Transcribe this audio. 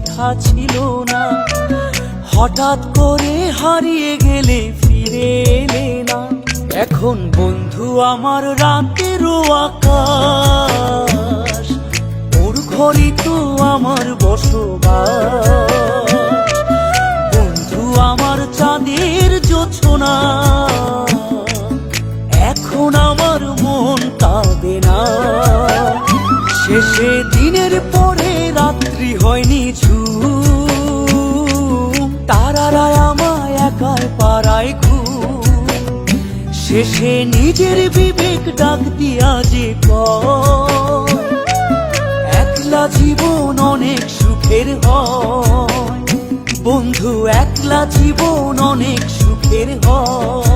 কথা ছিল না। হঠাৎ করে হারিয়ে গেলে ফিরে এলে না। এখন বন্ধু আমার রাতেরও আকাশ, ওর ঘরই তো আমার বসবাস। বন্ধু আমার চাঁদের জোছনা, এখন আমার মন কাঁদে না। শেষে দিনের পরে রাত্রি হয়নি ঝুম, তারারা আমায় একাই পাড়ায় ঘুম। শেষে নিজের বিবেক ডাক দিয়া যে কয়, একলা জীবন অনেক সুখের হয়। বন্ধু একলা জীবন অনেক সুখের হয়।